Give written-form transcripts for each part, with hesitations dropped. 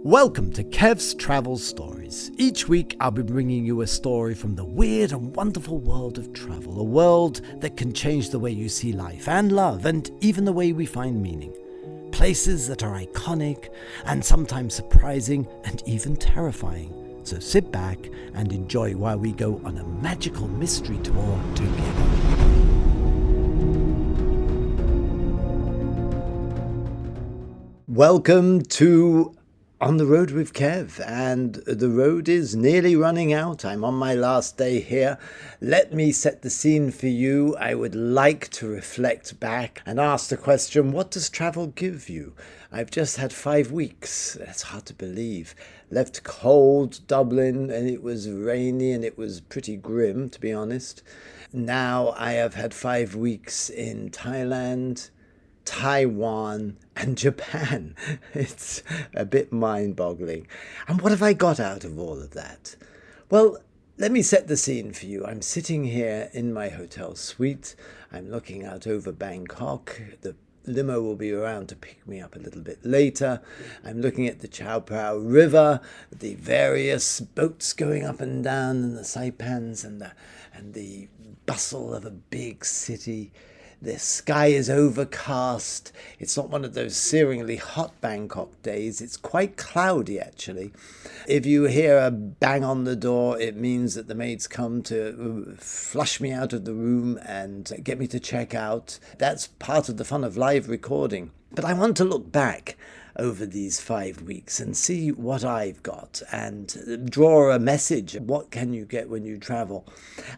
Welcome to Kev's Travel Stories. Each week I'll be bringing you a story from the weird and wonderful world of travel, a world that can change the way you see life and love and even the way we find meaning. Places that are iconic and sometimes surprising and even terrifying. So sit back and enjoy while we go on a magical mystery tour together. Welcome to On the Road with Kev, and the road is nearly running out. I'm on my last day here. Let me set the scene for you. I would like to reflect back and ask the question, what does travel give you? I've just had 5 weeks. That's hard to believe. Left cold Dublin, and it was rainy, and it was pretty grim, to be honest. Now I have had 5 weeks in Thailand, Taiwan and Japan. It's a bit mind-boggling. And what have I got out of all of that? Well, let me set the scene for you. I'm sitting here in my hotel suite. I'm looking out over Bangkok. The limo will be around to pick me up a little bit later. I'm looking at the Chao Phraya River, the various boats going up and down, and the saipans and the bustle of a big city. The sky is overcast. It's not one of those searingly hot Bangkok days. It's quite cloudy, actually. If you hear a bang on the door, it means that the maids come to flush me out of the room and get me to check out. That's part of the fun of live recording. But I want to look back over these 5 weeks and see what I've got and draw a message. What can you get when you travel?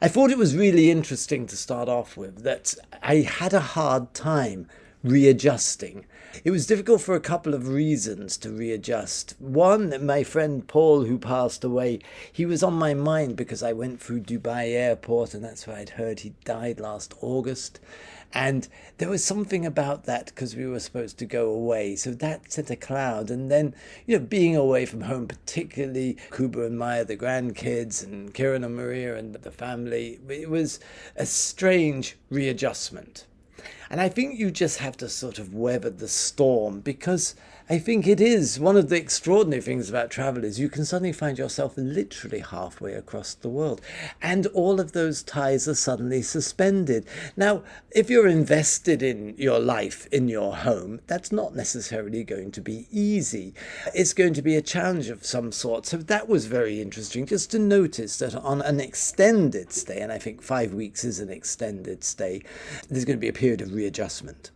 I thought it was really interesting to start off with that I had a hard time readjusting. It was difficult for a couple of reasons to readjust. One, my friend Paul, who passed away, he was on my mind because I went through Dubai airport, and that's where I'd heard he died last August. And there was something about that because we were supposed to go away. So that sent a cloud. And then, being away from home, particularly Kuba and Maya, the grandkids, and Kiran and Maria and the family, it was a strange readjustment. And I think you just have to sort of weather the storm, because I think it is one of the extraordinary things about travel is you can suddenly find yourself literally halfway across the world, and all of those ties are suddenly suspended. Now, if you're invested in your life, in your home, that's not necessarily going to be easy. It's going to be a challenge of some sort. So that was very interesting, just to notice that on an extended stay, and I think 5 weeks is an extended stay, there's going to be a period of readjustment.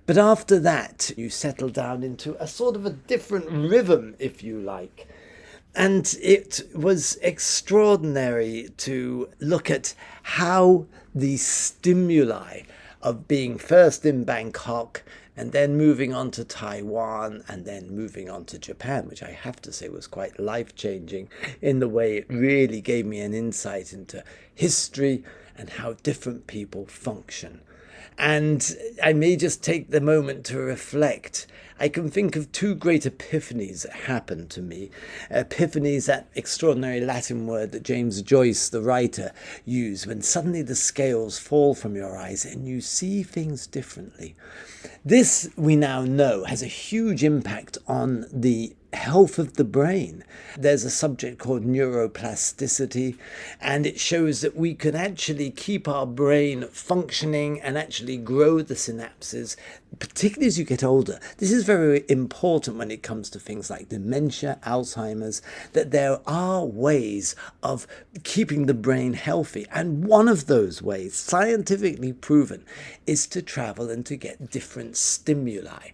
But after that, you settle down into a sort of a different rhythm, if you like. And it was extraordinary to look at how the stimuli of being first in Bangkok and then moving on to Taiwan and then moving on to Japan, which I have to say was quite life-changing in the way it really gave me an insight into history and how different people function. And I may just take the moment to reflect. I can think of 2 great epiphanies that happened to me. Epiphanies, that extraordinary Latin word that James Joyce, the writer, used, when suddenly the scales fall from your eyes and you see things differently. This, we now know, has a huge impact on the health of the brain. There's a subject called neuroplasticity, and it shows that we can actually keep our brain functioning and actually grow the synapses, particularly as you get older. This is very important when it comes to things like dementia, Alzheimer's, that there are ways of keeping the brain healthy. And one of those ways, scientifically proven, is to travel and to get different stimuli.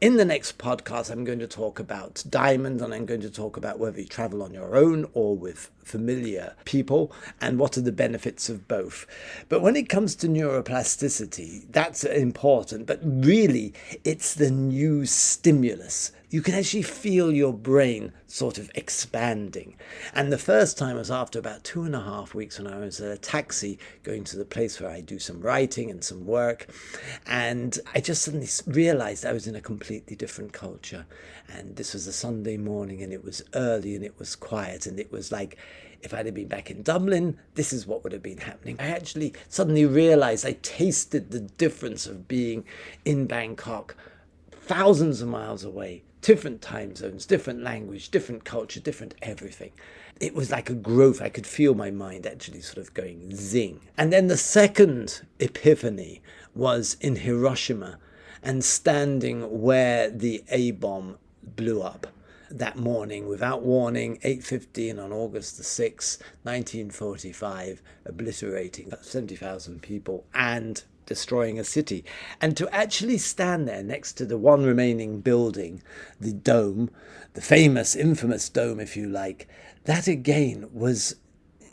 In the next podcast, I'm going to talk about diamond, and I'm going to talk about whether you travel on your own or with familiar people and what are the benefits of both. But when it comes to neuroplasticity, that's important, but really it's the new stimulus. You can actually feel your brain sort of expanding. And the first time was after about 2.5 weeks when I was in a taxi going to the place where I do some writing and some work. And I just suddenly realized I was in a completely different culture. And this was a Sunday morning, and it was early and it was quiet, and it was like, if I'd have been back in Dublin, this is what would have been happening. I actually suddenly realized I tasted the difference of being in Bangkok, thousands of miles away, different time zones, different language, different culture, different everything. It was like a growth. I could feel my mind actually sort of going zing. And then the second epiphany was in Hiroshima and standing where the A-bomb blew up that morning without warning, 8:15 on August the 6th, 1945, obliterating 70,000 people and destroying a city. And to actually stand there next to the one remaining building, the dome, the famous, infamous dome, if you like, that again was,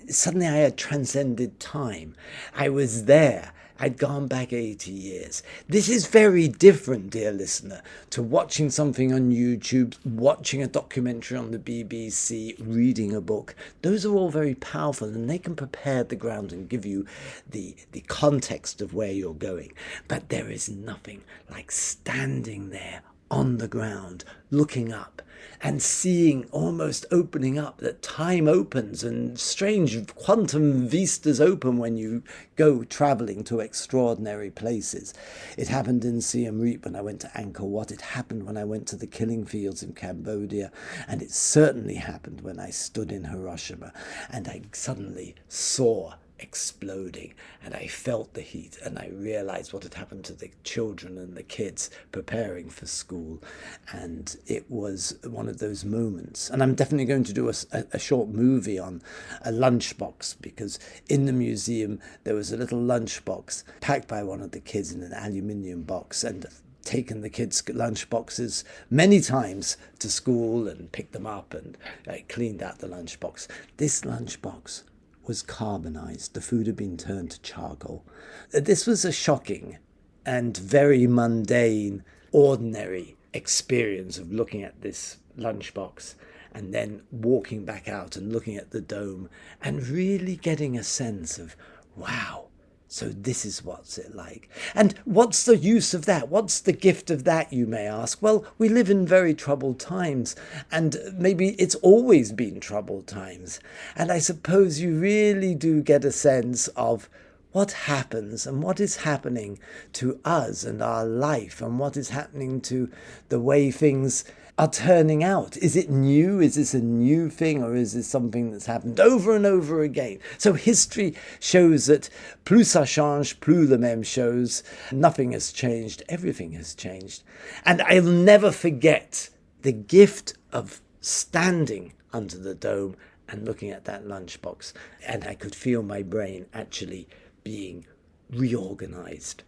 suddenly I had transcended time. I was there. I'd gone back 80 years. This is very different, dear listener, to watching something on YouTube, watching a documentary on the BBC, reading a book. Those are all very powerful and they can prepare the ground and give you the context of where you're going. But there is nothing like standing there on the ground, looking up and seeing, almost opening up, that time opens and strange quantum vistas open when you go traveling to extraordinary places. It happened in Siem Reap when I went to Angkor Wat. It happened when I went to the killing fields in Cambodia. And it certainly happened when I stood in Hiroshima and I suddenly saw exploding and I felt the heat and I realized what had happened to the children and the kids preparing for school. And it was one of those moments. And I'm definitely going to do a short movie on a lunchbox, because in the museum there was a little lunchbox packed by one of the kids in an aluminium box, and taken the kids' lunch boxes many times to school and picked them up and cleaned out the lunchbox. This lunchbox was carbonized. The food had been turned to charcoal. This was a shocking and very mundane, ordinary experience of looking at this lunchbox and then walking back out and looking at the dome and really getting a sense of, wow, so this is what's it like. And what's the use of that? What's the gift of that, you may ask? Well, we live in very troubled times, and maybe it's always been troubled times. And I suppose you really do get a sense of what happens and what is happening to us and our life and what is happening to the way things are turning out. Is it new? Is this a new thing, or is this something that's happened over and over again? So history shows that plus ça change, plus le même chose. Nothing has changed. Everything has changed. And I'll never forget the gift of standing under the dome and looking at that lunchbox. And I could feel my brain actually being reorganized.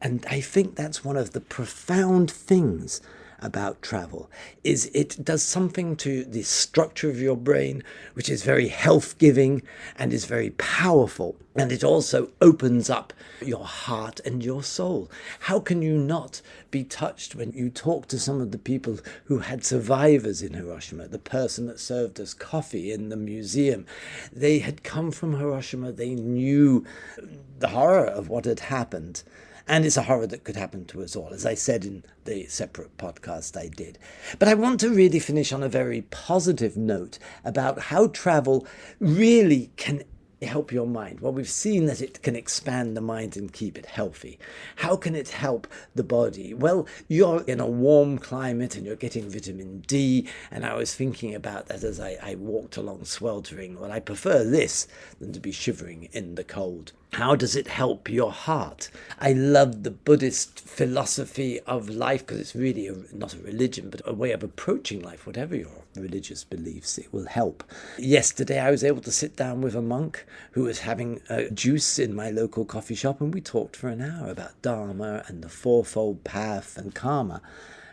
And I think that's one of the profound things about travel, is it does something to the structure of your brain, which is very health-giving and is very powerful. And it also opens up your heart and your soul. How can you not be touched when you talk to some of the people who had survivors in Hiroshima, the person that served us coffee in the museum? They had come from Hiroshima. They knew the horror of what had happened. And it's a horror that could happen to us all, as I said in the separate podcast I did. But I want to really finish on a very positive note about how travel really can help your mind. Well, we've seen that it can expand the mind and keep it healthy. How can it help the body? Well, you're in a warm climate and you're getting vitamin D. And I was thinking about that as I walked along sweltering. Well, I prefer this than to be shivering in the cold. How does it help your heart? I love the Buddhist philosophy of life, because it's really not a religion, but a way of approaching life. Whatever your religious beliefs, it will help. Yesterday, I was able to sit down with a monk who was having a juice in my local coffee shop, and we talked for an hour about Dharma and the Fourfold Path and Karma.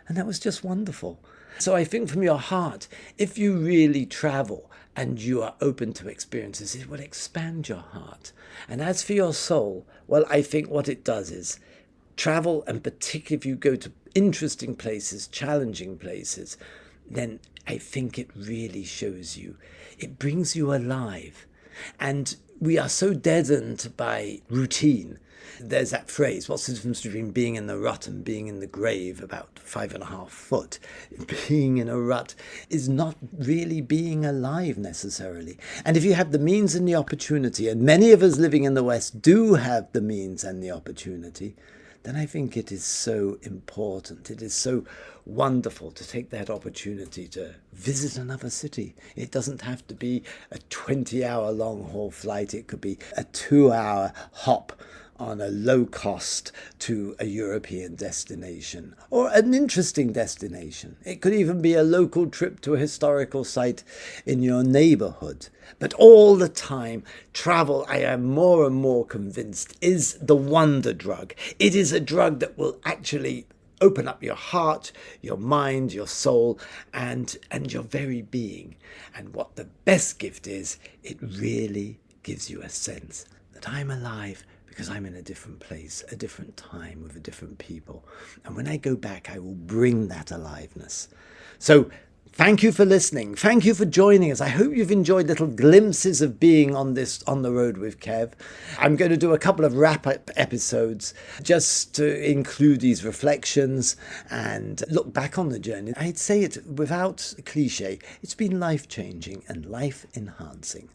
And that was just wonderful. So I think from your heart, if you really travel and you are open to experiences, it will expand your heart. And as for your soul, well, I think what it does is travel, and particularly if you go to interesting places, challenging places, then I think it really shows you, it brings you alive. And we are so deadened by routine. There's that phrase, what's the difference between being in the rut and being in the grave? About 5.5 foot. Being in a rut is not really being alive necessarily. And if you have the means and the opportunity, and many of us living in the West do have the means and the opportunity, then I think it is so important. It is so wonderful to take that opportunity to visit another city. It doesn't have to be a 20-hour long haul flight. It could be a 2-hour hop on a low cost to a European destination or an interesting destination. It could even be a local trip to a historical site in your neighborhood. But all the time, travel, I am more and more convinced, is the wonder drug. It is a drug that will actually open up your heart, your mind, your soul, and your very being. And what the best gift is, it really gives you a sense that I'm alive, because I'm in a different place, a different time, with a different people. And when I go back, I will bring that aliveness. So thank you for listening. Thank you for joining us. I hope you've enjoyed little glimpses of being on the road with Kev. I'm going to do a couple of wrap-up episodes just to include these reflections and look back on the journey. I'd say it without cliche. It's been life-changing and life-enhancing.